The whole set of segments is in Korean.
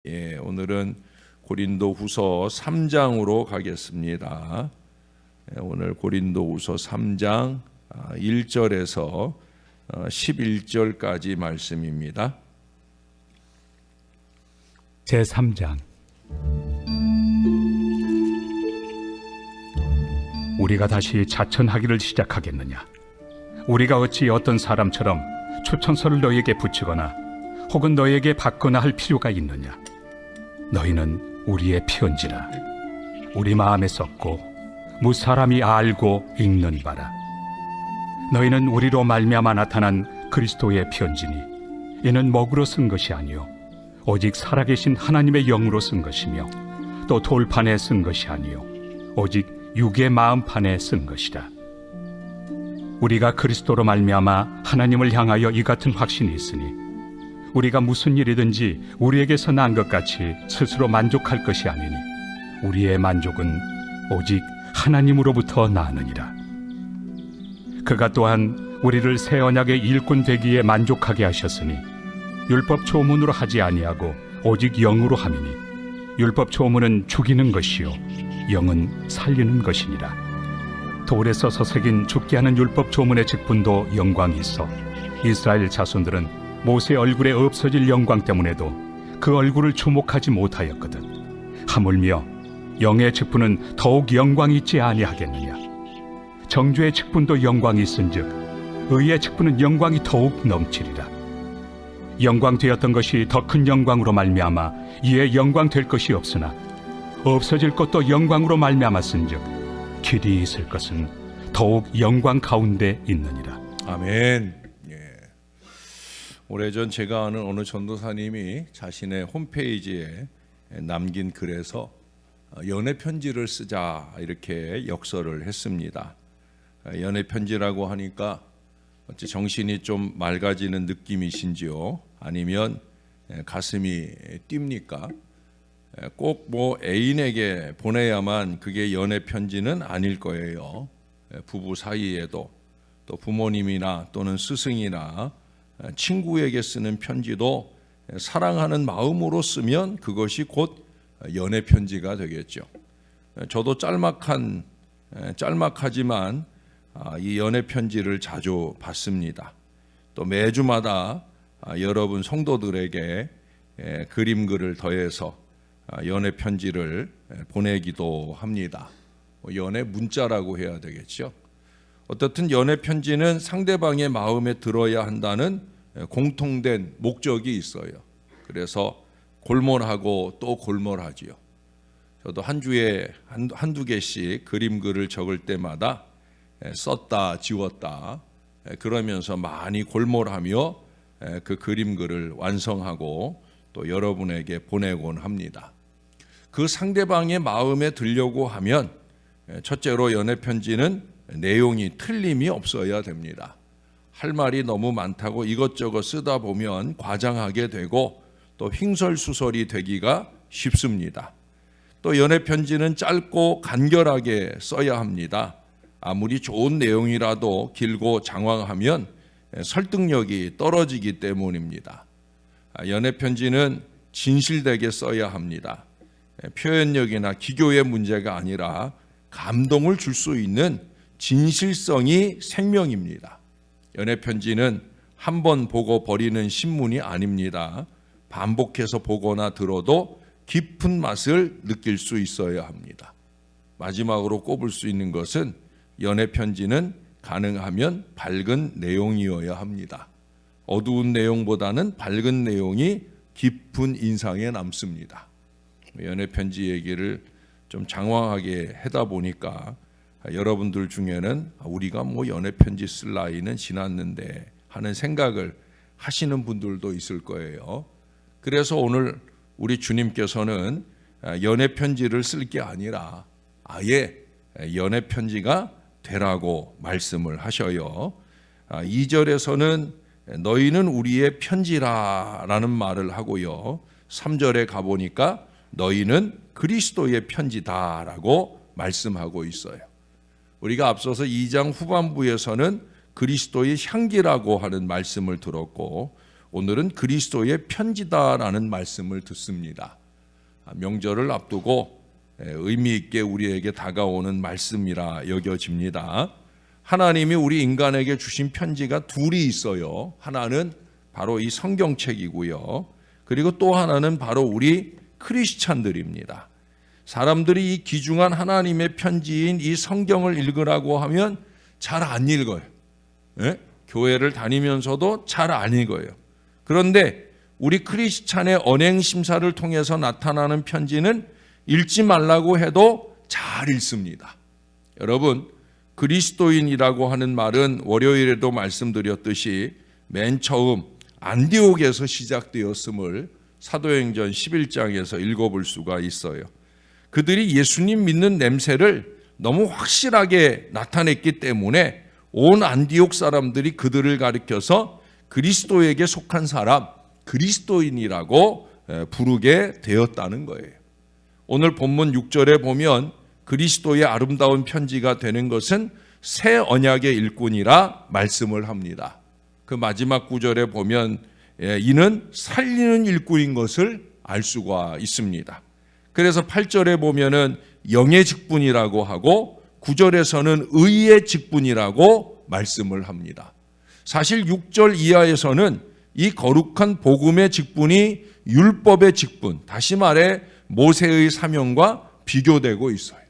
오늘은 고린도후서 3장으로 가겠습니다. 오늘 고린도후서 3장 1절에서 11절까지 말씀입니다. 제3장. 우리가 다시 자천하기를 시작하겠느냐? 우리가 어찌 어떤 사람처럼 추천서를 너에게 붙이거나 혹은 너에게 받거나 할 필요가 있느냐? 너희는 우리의 편지라. 우리 마음에 썼고 무사람이 알고 읽는 바라. 너희는 우리로 말미암아 나타난 그리스도의 편지니 이는 먹으로 쓴 것이 아니요 오직 살아계신 하나님의 영으로 쓴 것이며 또 돌판에 쓴 것이 아니요 오직 육의 마음판에 쓴 것이라. 우리가 그리스도로 말미암아 하나님을 향하여 이 같은 확신이 있으니 우리가 무슨 일이든지 우리에게서 난 것 같이 스스로 만족할 것이 아니니 우리의 만족은 오직 하나님으로부터 나느니라. 그가 또한 우리를 새 언약의 일꾼 되기에 만족하게 하셨으니 율법 초문으로 하지 아니하고 오직 영으로 함이니 율법 초문은 죽이는 것이요 영은 살리는 것이니라. 돌에 써서 새긴 죽게 하는 율법 초문의 직분도 영광이 있어 이스라엘 자손들은 모세 얼굴에 없어질 영광 때문에도 그 얼굴을 주목하지 못하였거든. 하물며 영의 직분은 더욱 영광이 있지 아니하겠느냐? 정죄의 직분도 영광이 있은즉 의의 직분은 영광이 더욱 넘치리라. 영광 되었던 것이 더 큰 영광으로 말미암아 이에 영광 될 것이 없으나 없어질 것도 영광으로 말미암았은즉 길이 있을 것은 더욱 영광 가운데 있느니라. 아멘. 오래전 제가 아는 어느 전도사님이 자신의 홈페이지에 남긴 글에서 연애 편지를 쓰자 이렇게 역설을 했습니다. 연애 편지라고 하니까 어찌 정신이 좀 맑아지는 느낌이신지요? 아니면 가슴이 뜁니까? 꼭 뭐 애인에게 보내야만 그게 연애 편지는 아닐 거예요. 부부 사이에도 또 부모님이나 또는 스승이나 친구에게 쓰는 편지도 사랑하는 마음으로 쓰면 그것이 곧 연애 편지가 되겠죠. 저도 짤막하지만 이 연애 편지를 자주 받습니다. 또 매주마다 여러분 성도들에게 그림글을 더해서 연애 편지를 보내기도 합니다. 연애 문자라고 해야 되겠죠. 어떻든 연애 편지는 상대방의 마음에 들어야 한다는 공통된 목적이 있어요. 그래서 골몰하고 또 골몰하지요. 저도 한 주에 한두 개씩 그림글을 적을 때마다 썼다 지웠다 그러면서 많이 골몰하며 그 그림글을 완성하고 또 여러분에게 보내곤 합니다. 그 상대방의 마음에 들려고 하면 첫째로 연애 편지는 내용이 틀림이 없어야 됩니다. 할 말이 너무 많다고 이것저것 쓰다 보면 과장하게 되고 또 횡설수설이 되기가 쉽습니다. 또 연애 편지는 짧고 간결하게 써야 합니다. 아무리 좋은 내용이라도 길고 장황하면 설득력이 떨어지기 때문입니다. 연애 편지는 진실되게 써야 합니다. 표현력이나 기교의 문제가 아니라 감동을 줄 수 있는 진실성이 생명입니다. 연애 편지는 한 번 보고 버리는 신문이 아닙니다. 반복해서 보거나 들어도 깊은 맛을 느낄 수 있어야 합니다. 마지막으로 꼽을 수 있는 것은 연애 편지는 가능하면 밝은 내용이어야 합니다. 어두운 내용보다는 밝은 내용이 깊은 인상에 남습니다. 연애 편지 얘기를 좀 장황하게 하다 보니까 여러분들 중에는 우리가 뭐 연애 편지 쓸 나이는 지났는데 하는 생각을 하시는 분들도 있을 거예요. 그래서 오늘 우리 주님께서는 연애 편지를 쓸 게 아니라 아예 연애 편지가 되라고 말씀을 하셔요. 2절에서는 너희는 우리의 편지라라는 말을 하고요. 3절에 가보니까 너희는 그리스도의 편지다라고 말씀하고 있어요. 우리가 앞서서 2장 후반부에서는 그리스도의 향기라고 하는 말씀을 들었고 오늘은 그리스도의 편지다라는 말씀을 듣습니다. 명절을 앞두고 의미 있게 우리에게 다가오는 말씀이라 여겨집니다. 하나님이 우리 인간에게 주신 편지가 둘이 있어요. 하나는 바로 이 성경책이고요. 그리고 또 하나는 바로 우리 크리스찬들입니다. 사람들이 이 귀중한 하나님의 편지인 이 성경을 읽으라고 하면 잘 안 읽어요. 교회를 다니면서도 잘 안 읽어요. 그런데 우리 크리스찬의 언행 심사를 통해서 나타나는 편지는 읽지 말라고 해도 잘 읽습니다. 여러분, 그리스도인이라고 하는 말은 월요일에도 말씀드렸듯이 맨 처음 안디옥에서 시작되었음을 사도행전 11장에서 읽어볼 수가 있어요. 그들이 예수님 믿는 냄새를 너무 확실하게 나타냈기 때문에 온 안디옥 사람들이 그들을 가리켜서 그리스도에게 속한 사람, 그리스도인이라고 부르게 되었다는 거예요. 오늘 본문 6절에 보면 그리스도의 아름다운 편지가 되는 것은 새 언약의 일꾼이라 말씀을 합니다. 그 마지막 구절에 보면 이는 살리는 일꾼인 것을 알 수가 있습니다. 그래서 8절에 보면은 영의 직분이라고 하고 9절에서는 의의 직분이라고 말씀을 합니다. 사실 6절 이하에서는 이 거룩한 복음의 직분이 율법의 직분, 다시 말해 모세의 사명과 비교되고 있어요.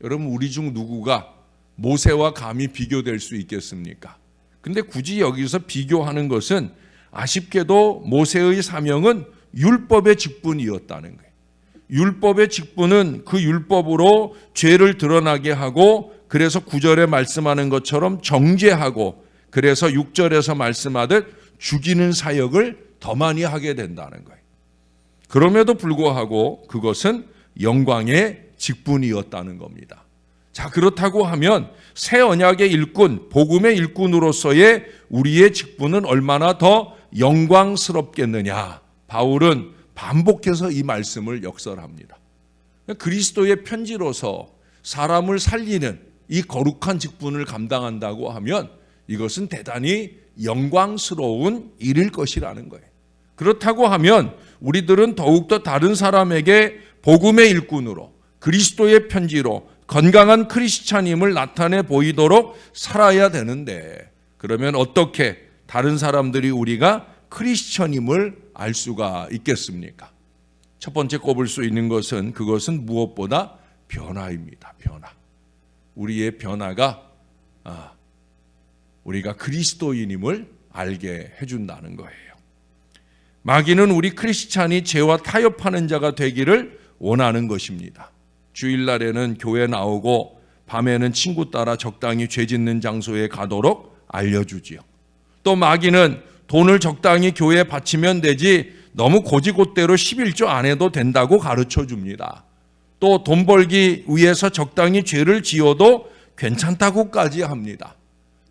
여러분, 우리 중 누구가 모세와 감히 비교될 수 있겠습니까? 근데 굳이 여기서 비교하는 것은 아쉽게도 모세의 사명은 율법의 직분이었다는 거예요. 율법의 직분은 그 율법으로 죄를 드러나게 하고, 그래서 9절에 말씀하는 것처럼 정죄하고, 그래서 6절에서 말씀하듯 죽이는 사역을 더 많이 하게 된다는 거예요. 그럼에도 불구하고 그것은 영광의 직분이었다는 겁니다. 자, 그렇다고 하면 새 언약의 일꾼, 복음의 일꾼으로서의 우리의 직분은 얼마나 더 영광스럽겠느냐. 바울은 반복해서 이 말씀을 역설합니다. 그리스도의 편지로서 사람을 살리는 이 거룩한 직분을 감당한다고 하면 이것은 대단히 영광스러운 일일 것이라는 거예요. 그렇다고 하면 우리들은 더욱더 다른 사람에게 복음의 일꾼으로, 그리스도의 편지로 건강한 크리스찬임을 나타내 보이도록 살아야 되는데, 그러면 어떻게 다른 사람들이 우리가 크리스찬임을 알 수가 있겠습니까? 첫 번째 꼽을 수 있는 것은, 그것은 무엇보다 변화입니다. 변화. 우리의 변화가 우리가 그리스도인임을 알게 해준다는 거예요. 마귀는 우리 크리스찬이 죄와 타협하는 자가 되기를 원하는 것입니다. 주일날에는 교회 나오고 밤에는 친구 따라 적당히 죄 짓는 장소에 가도록 알려주지요. 또 마귀는 돈을 적당히 교회에 바치면 되지 너무 고지곳대로 11조 안 해도 된다고 가르쳐 줍니다. 또 돈 벌기 위해서 적당히 죄를 지어도 괜찮다고까지 합니다.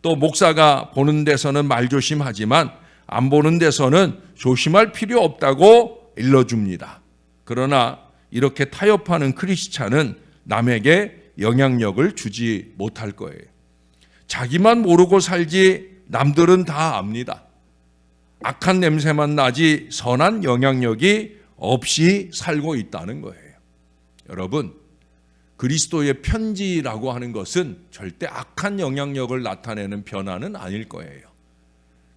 또 목사가 보는 데서는 말조심하지만 안 보는 데서는 조심할 필요 없다고 일러줍니다. 그러나 이렇게 타협하는 크리스찬은 남에게 영향력을 주지 못할 거예요. 자기만 모르고 살지 남들은 다 압니다. 악한 냄새만 나지 선한 영향력이 없이 살고 있다는 거예요. 여러분, 그리스도의 편지라고 하는 것은 절대 악한 영향력을 나타내는 변화는 아닐 거예요.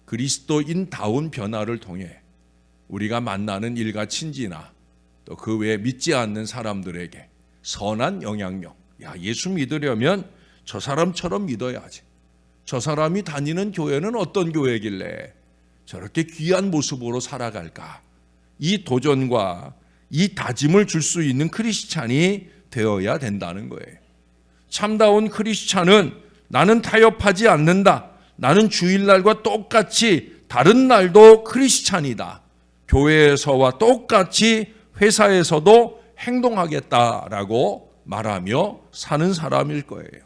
그리스도인다운 변화를 통해 우리가 만나는 일가 친지나 또 그 외에 믿지 않는 사람들에게 선한 영향력, 예수 믿으려면 저 사람처럼 믿어야지. 저 사람이 다니는 교회는 어떤 교회길래 저렇게 귀한 모습으로 살아갈까? 이 도전과 이 다짐을 줄 수 있는 크리스찬이 되어야 된다는 거예요. 참다운 크리스찬은 나는 타협하지 않는다. 나는 주일날과 똑같이 다른 날도 크리스찬이다. 교회에서와 똑같이 회사에서도 행동하겠다라고 말하며 사는 사람일 거예요.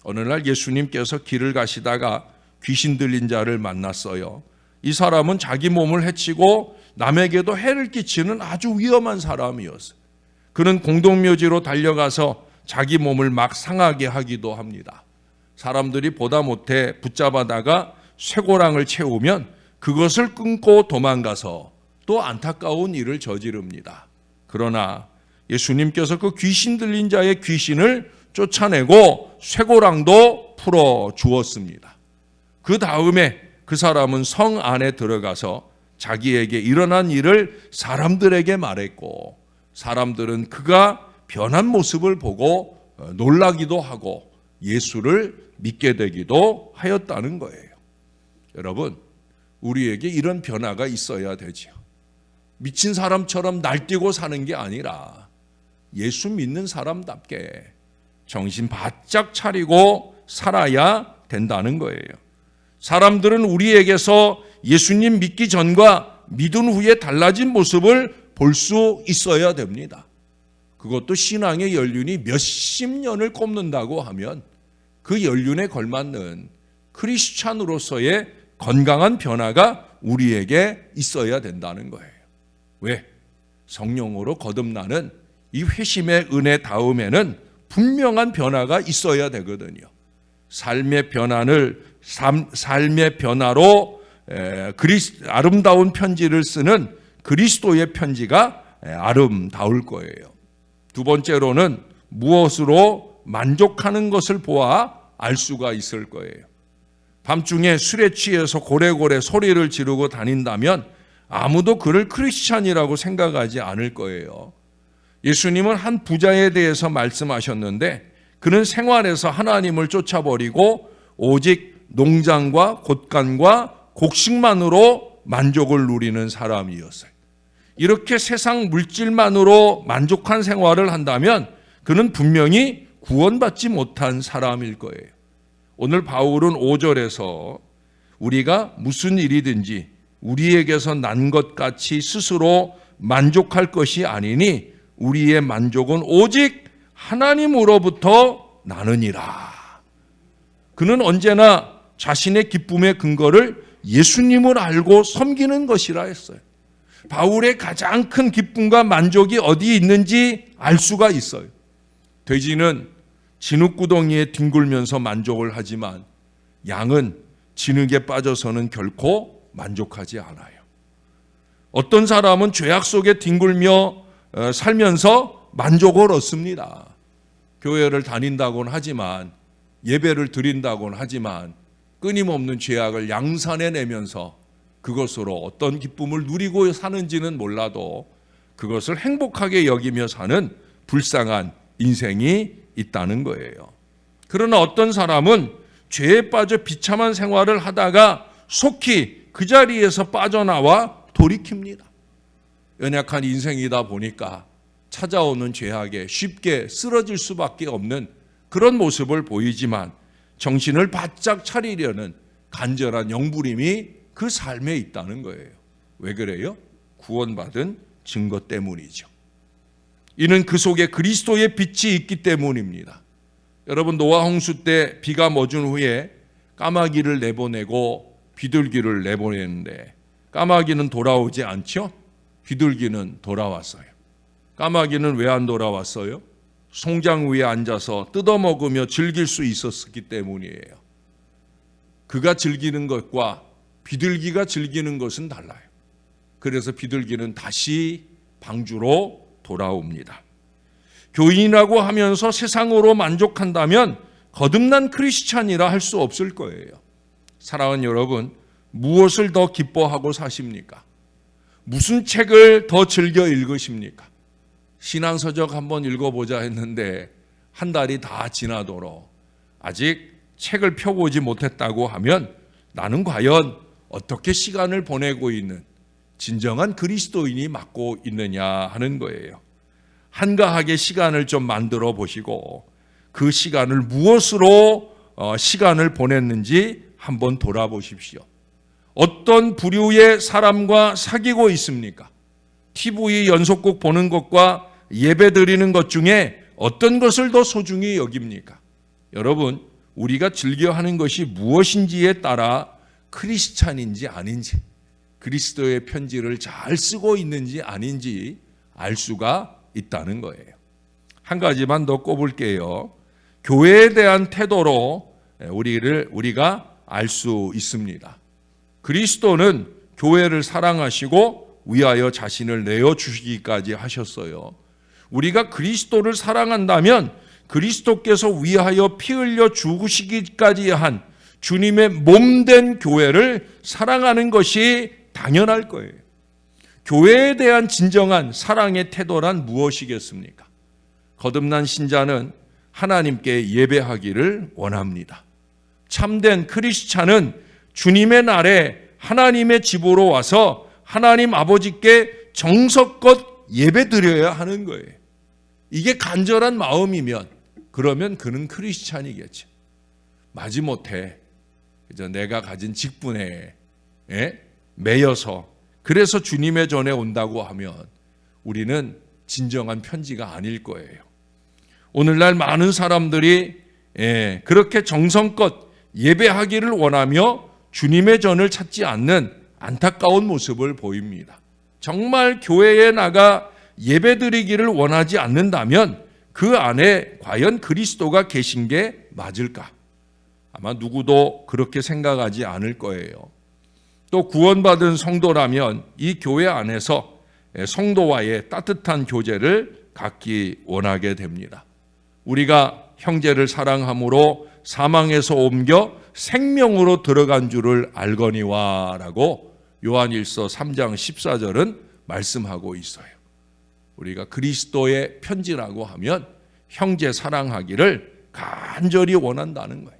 어느 날 예수님께서 길을 가시다가 귀신 들린 자를 만났어요. 이 사람은 자기 몸을 해치고 남에게도 해를 끼치는 아주 위험한 사람이었어요. 그는 공동묘지로 달려가서 자기 몸을 막 상하게 하기도 합니다. 사람들이 보다 못해 붙잡아다가 쇠고랑을 채우면 그것을 끊고 도망가서 또 안타까운 일을 저지릅니다. 그러나 예수님께서 그 귀신 들린 자의 귀신을 쫓아내고 쇠고랑도 풀어 주었습니다. 그 다음에 그 사람은 성 안에 들어가서 자기에게 일어난 일을 사람들에게 말했고, 사람들은 그가 변한 모습을 보고 놀라기도 하고 예수를 믿게 되기도 하였다는 거예요. 여러분, 우리에게 이런 변화가 있어야 되죠. 미친 사람처럼 날뛰고 사는 게 아니라 예수 믿는 사람답게 정신 바짝 차리고 살아야 된다는 거예요. 사람들은 우리에게서 예수님 믿기 전과 믿은 후에 달라진 모습을 볼 수 있어야 됩니다. 그것도 신앙의 연륜이 몇십 년을 꼽는다고 하면 그 연륜에 걸맞는 크리스찬으로서의 건강한 변화가 우리에게 있어야 된다는 거예요. 왜? 성령으로 거듭나는 이 회심의 은혜 다음에는 분명한 변화가 있어야 되거든요. 삶의 변화로 아름다운 편지를 쓰는 그리스도의 편지가 아름다울 거예요. 두 번째로는 무엇으로 만족하는 것을 보아 알 수가 있을 거예요. 밤중에 술에 취해서 고래고래 소리를 지르고 다닌다면 아무도 그를 크리스찬이라고 생각하지 않을 거예요. 예수님은 한 부자에 대해서 말씀하셨는데 그는 생활에서 하나님을 쫓아버리고 오직 농장과 곳간과 곡식만으로 만족을 누리는 사람이었어요. 이렇게 세상 물질만으로 만족한 생활을 한다면 그는 분명히 구원받지 못한 사람일 거예요. 오늘 바울은 5절에서 우리가 무슨 일이든지 우리에게서 난 것 같이 스스로 만족할 것이 아니니 우리의 만족은 오직 하나님으로부터 나느니라. 그는 언제나 자신의 기쁨의 근거를 예수님을 알고 섬기는 것이라 했어요. 바울의 가장 큰 기쁨과 만족이 어디에 있는지 알 수가 있어요. 돼지는 진흙구덩이에 뒹굴면서 만족을 하지만 양은 진흙에 빠져서는 결코 만족하지 않아요. 어떤 사람은 죄악 속에 뒹굴며 살면서 만족을 얻습니다. 교회를 다닌다고는 하지만 예배를 드린다고는 하지만 끊임없는 죄악을 양산해내면서 그것으로 어떤 기쁨을 누리고 사는지는 몰라도 그것을 행복하게 여기며 사는 불쌍한 인생이 있다는 거예요. 그러나 어떤 사람은 죄에 빠져 비참한 생활을 하다가 속히 그 자리에서 빠져나와 돌이킵니다. 연약한 인생이다 보니까 찾아오는 죄악에 쉽게 쓰러질 수밖에 없는 그런 모습을 보이지만 정신을 바짝 차리려는 간절한 영부림이 그 삶에 있다는 거예요. 왜 그래요? 구원받은 증거 때문이죠. 이는 그 속에 그리스도의 빛이 있기 때문입니다. 여러분, 노아 홍수 때 비가 멎은 후에 까마귀를 내보내고 비둘기를 내보내는데 까마귀는 돌아오지 않죠? 비둘기는 돌아왔어요. 까마귀는 왜 안 돌아왔어요? 송장 위에 앉아서 뜯어먹으며 즐길 수 있었기 때문이에요. 그가 즐기는 것과 비둘기가 즐기는 것은 달라요. 그래서 비둘기는 다시 방주로 돌아옵니다. 교인이라고 하면서 세상으로 만족한다면 거듭난 크리스찬이라 할 수 없을 거예요. 사랑하는 여러분, 무엇을 더 기뻐하고 사십니까? 무슨 책을 더 즐겨 읽으십니까? 신앙서적 한번 읽어보자 했는데 한 달이 다 지나도록 아직 책을 펴보지 못했다고 하면 나는 과연 어떻게 시간을 보내고 있는 진정한 그리스도인이 맞고 있느냐 하는 거예요. 한가하게 시간을 좀 만들어 보시고 그 시간을 무엇으로 시간을 보냈는지 한번 돌아보십시오. 어떤 부류의 사람과 사귀고 있습니까? TV 연속곡 보는 것과 예배 드리는 것 중에 어떤 것을 더 소중히 여깁니까? 여러분, 우리가 즐겨 하는 것이 무엇인지에 따라 크리스찬인지 아닌지, 그리스도의 편지를 잘 쓰고 있는지 아닌지 알 수가 있다는 거예요. 한 가지만 더 꼽을게요. 교회에 대한 태도로 우리가 알 수 있습니다. 그리스도는 교회를 사랑하시고 위하여 자신을 내어주시기까지 하셨어요. 우리가 그리스도를 사랑한다면 그리스도께서 위하여 피 흘려 죽으시기까지 한 주님의 몸된 교회를 사랑하는 것이 당연할 거예요. 교회에 대한 진정한 사랑의 태도란 무엇이겠습니까? 거듭난 신자는 하나님께 예배하기를 원합니다. 참된 크리스찬은 주님의 날에 하나님의 집으로 와서 하나님 아버지께 정성껏 예배드려야 하는 거예요. 이게 간절한 마음이면 그러면 그는 크리스찬이겠죠. 마지못해 내가 가진 직분에 매여서 그래서 주님의 전에 온다고 하면 우리는 진정한 편지가 아닐 거예요. 오늘날 많은 사람들이 그렇게 정성껏 예배하기를 원하며 주님의 전을 찾지 않는 안타까운 모습을 보입니다. 정말 교회에 나가 예배드리기를 원하지 않는다면 그 안에 과연 그리스도가 계신 게 맞을까? 아마 누구도 그렇게 생각하지 않을 거예요. 또 구원받은 성도라면 이 교회 안에서 성도와의 따뜻한 교제를 갖기 원하게 됩니다. 우리가 형제를 사랑함으로 사망에서 옮겨 생명으로 들어간 줄을 알거니와 라고 요한일서 3장 14절은 말씀하고 있어요. 우리가 그리스도의 편지라고 하면 형제 사랑하기를 간절히 원한다는 거예요.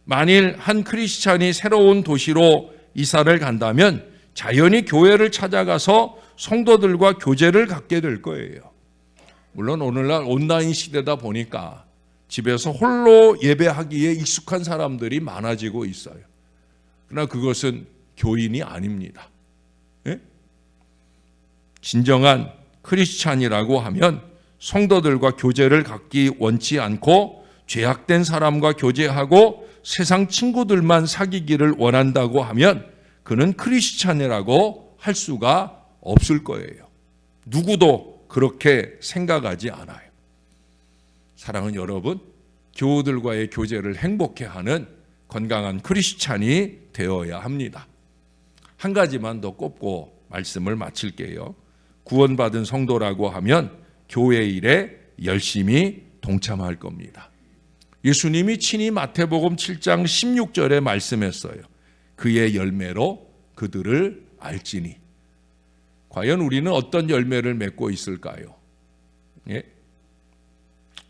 만일 한 크리스찬이 새로운 도시로 이사를 간다면 자연히 교회를 찾아가서 성도들과 교제를 갖게 될 거예요. 물론 오늘날 온라인 시대다 보니까 집에서 홀로 예배하기에 익숙한 사람들이 많아지고 있어요. 그러나 그것은 교인이 아닙니다. 진정한 크리스찬이라고 하면 성도들과 교제를 갖기 원치 않고 죄악된 사람과 교제하고 세상 친구들만 사귀기를 원한다고 하면 그는 크리스찬이라고 할 수가 없을 거예요. 누구도 그렇게 생각하지 않아요. 사랑하는 여러분, 교우들과의 교제를 행복해하는 건강한 크리스찬이 되어야 합니다. 한 가지만 더 꼽고 말씀을 마칠게요. 구원받은 성도라고 하면 교회 일에 열심히 동참할 겁니다. 예수님이 친히 마태복음 7장 16절에 말씀했어요. 그의 열매로 그들을 알지니. 과연 우리는 어떤 열매를 맺고 있을까요?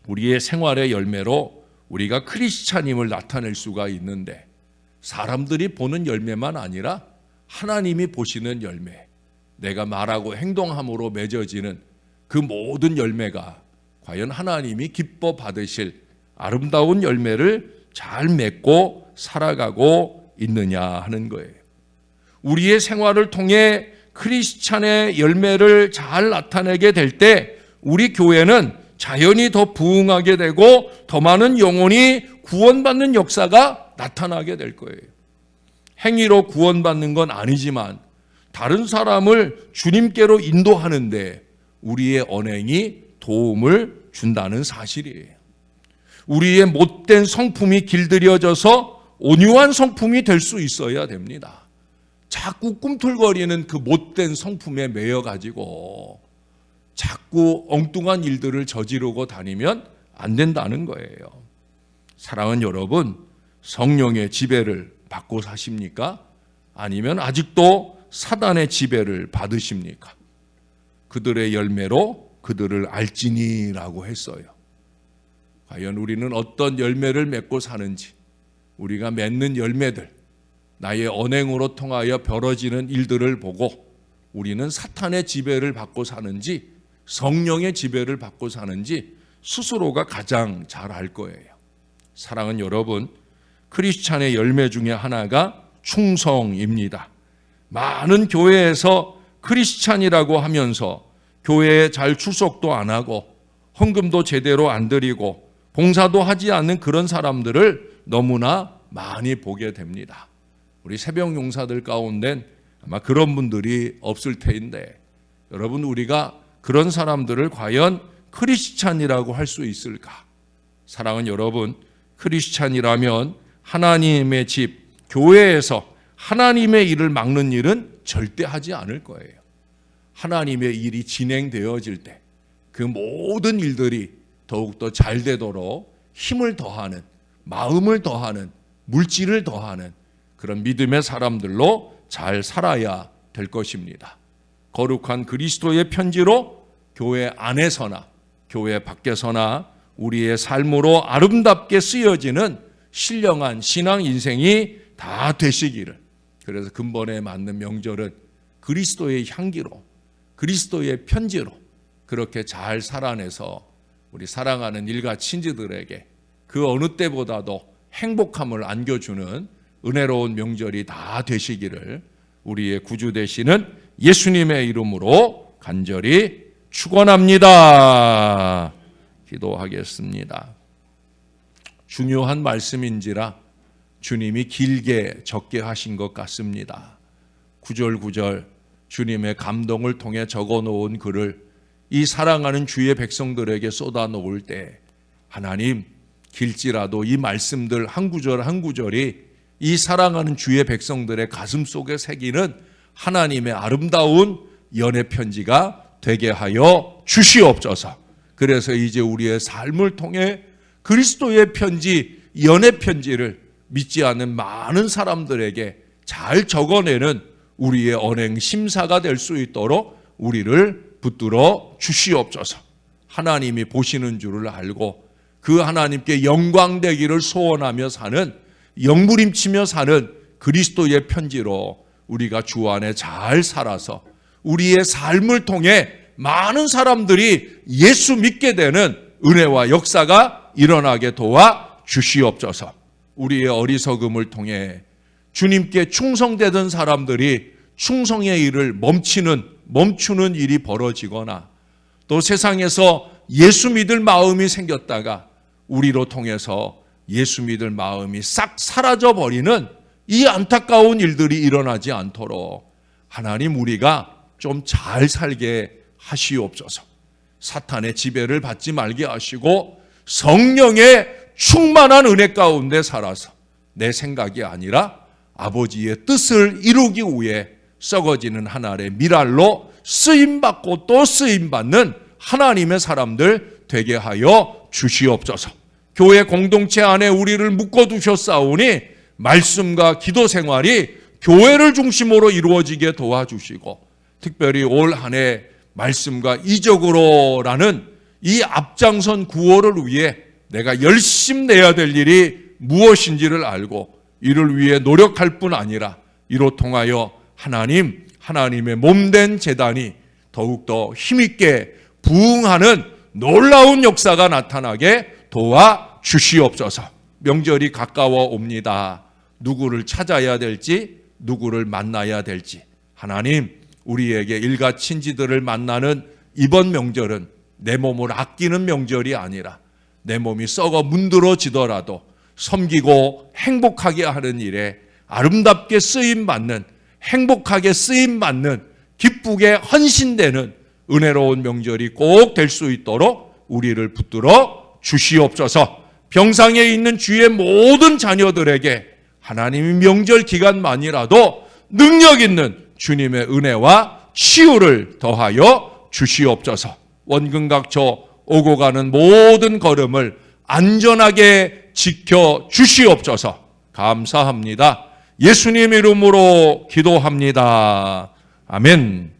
우리의 생활의 열매로 우리가 크리스찬임을 나타낼 수가 있는데 사람들이 보는 열매만 아니라 하나님이 보시는 열매, 내가 말하고 행동함으로 맺어지는 그 모든 열매가 과연 하나님이 기뻐 받으실 아름다운 열매를 잘 맺고 살아가고 있느냐 하는 거예요. 우리의 생활을 통해 크리스찬의 열매를 잘 나타내게 될 때 우리 교회는 자연히 더 부흥하게 되고 더 많은 영혼이 구원받는 역사가 나타나게 될 거예요. 행위로 구원받는 건 아니지만 다른 사람을 주님께로 인도하는데 우리의 언행이 도움을 준다는 사실이에요. 우리의 못된 성품이 길들여져서 온유한 성품이 될 수 있어야 됩니다. 자꾸 꿈틀거리는 그 못된 성품에 매여가지고 자꾸 엉뚱한 일들을 저지르고 다니면 안 된다는 거예요. 사랑하는 여러분, 성령의 지배를 받고 사십니까? 아니면 아직도 사단의 지배를 받으십니까? 그들의 열매로 그들을 알지니라고 했어요. 과연 우리는 어떤 열매를 맺고 사는지, 우리가 맺는 열매들, 나의 언행으로 통하여 벌어지는 일들을 보고 우리는 사탄의 지배를 받고 사는지 성령의 지배를 받고 사는지 스스로가 가장 잘 알 거예요. 사랑하는 여러분, 크리스찬의 열매 중에 하나가 충성입니다. 많은 교회에서 크리스찬이라고 하면서 교회에 잘 출석도 안 하고 헌금도 제대로 안 드리고 봉사도 하지 않는 그런 사람들을 너무나 많이 보게 됩니다. 우리 새벽 용사들 가운데는 아마 그런 분들이 없을 테인데 여러분, 우리가 그런 사람들을 과연 크리스찬이라고 할 수 있을까? 사랑하는 여러분, 크리스찬이라면 하나님의 집, 교회에서 하나님의 일을 막는 일은 절대 하지 않을 거예요. 하나님의 일이 진행되어질 때 그 모든 일들이 더욱더 잘 되도록 힘을 더하는, 마음을 더하는, 물질을 더하는 그런 믿음의 사람들로 잘 살아야 될 것입니다. 거룩한 그리스도의 편지로 교회 안에서나 교회 밖에서나 우리의 삶으로 아름답게 쓰여지는 신령한 신앙 인생이 다 되시기를. 그래서 근본에 맞는 명절은 그리스도의 향기로, 그리스도의 편지로 그렇게 잘 살아내서 우리 사랑하는 일가 친지들에게 그 어느 때보다도 행복함을 안겨주는 은혜로운 명절이 다 되시기를 우리의 구주 되시는 예수님의 이름으로 간절히 축원합니다. 기도하겠습니다. 중요한 말씀인지라 주님이 길게 적게 하신 것 같습니다. 구절구절 주님의 감동을 통해 적어놓은 글을 이 사랑하는 주의 백성들에게 쏟아놓을 때 하나님, 길지라도 이 말씀들 한 구절 한 구절이 이 사랑하는 주의 백성들의 가슴 속에 새기는 하나님의 아름다운 연애 편지가 되게 하여 주시옵소서. 그래서 이제 우리의 삶을 통해 그리스도의 편지, 연애 편지를 믿지 않는 많은 사람들에게 잘 적어내는 우리의 언행 심사가 될 수 있도록 우리를 붙들어 주시옵소서. 하나님이 보시는 줄을 알고 그 하나님께 영광되기를 소원하며 사는, 영부림치며 사는 그리스도의 편지로 우리가 주 안에 잘 살아서 우리의 삶을 통해 많은 사람들이 예수 믿게 되는 은혜와 역사가 일어나게 도와 주시옵소서. 우리의 어리석음을 통해 주님께 충성되던 사람들이 충성의 일을 멈추는 일이 벌어지거나 또 세상에서 예수 믿을 마음이 생겼다가 우리로 통해서 예수 믿을 마음이 싹 사라져버리는 이 안타까운 일들이 일어나지 않도록 하나님, 우리가 좀 잘 살게 하시옵소서. 사탄의 지배를 받지 말게 하시고 성령의 충만한 은혜 가운데 살아서 내 생각이 아니라 아버지의 뜻을 이루기 위해 썩어지는 한 알의 밀알로 쓰임받고 또 쓰임받는 하나님의 사람들 되게 하여 주시옵소서. 교회 공동체 안에 우리를 묶어두셨사오니 말씀과 기도 생활이 교회를 중심으로 이루어지게 도와주시고, 특별히 올 한 해 말씀과 이적으로라는 이 앞장선 구호를 위해 내가 열심 내야 될 일이 무엇인지를 알고 이를 위해 노력할 뿐 아니라 이로 통하여 하나님의 몸된 제단이 더욱더 힘있게 부흥하는 놀라운 역사가 나타나게 도와 주시옵소서. 명절이 가까워 옵니다. 누구를 찾아야 될지, 누구를 만나야 될지, 하나님, 우리에게 일가 친지들을 만나는 이번 명절은 내 몸을 아끼는 명절이 아니라 내 몸이 썩어 문드러지더라도 섬기고 행복하게 하는 일에 아름답게 쓰임받는, 행복하게 쓰임받는, 기쁘게 헌신되는 은혜로운 명절이 꼭 될 수 있도록 우리를 붙들어 주시옵소서. 병상에 있는 주의 모든 자녀들에게 하나님의 명절 기간만이라도 능력 있는 주님의 은혜와 치유를 더하여 주시옵소서. 원근각처 오고 가는 모든 걸음을 안전하게 지켜 주시옵소서. 감사합니다. 예수님 이름으로 기도합니다. 아멘.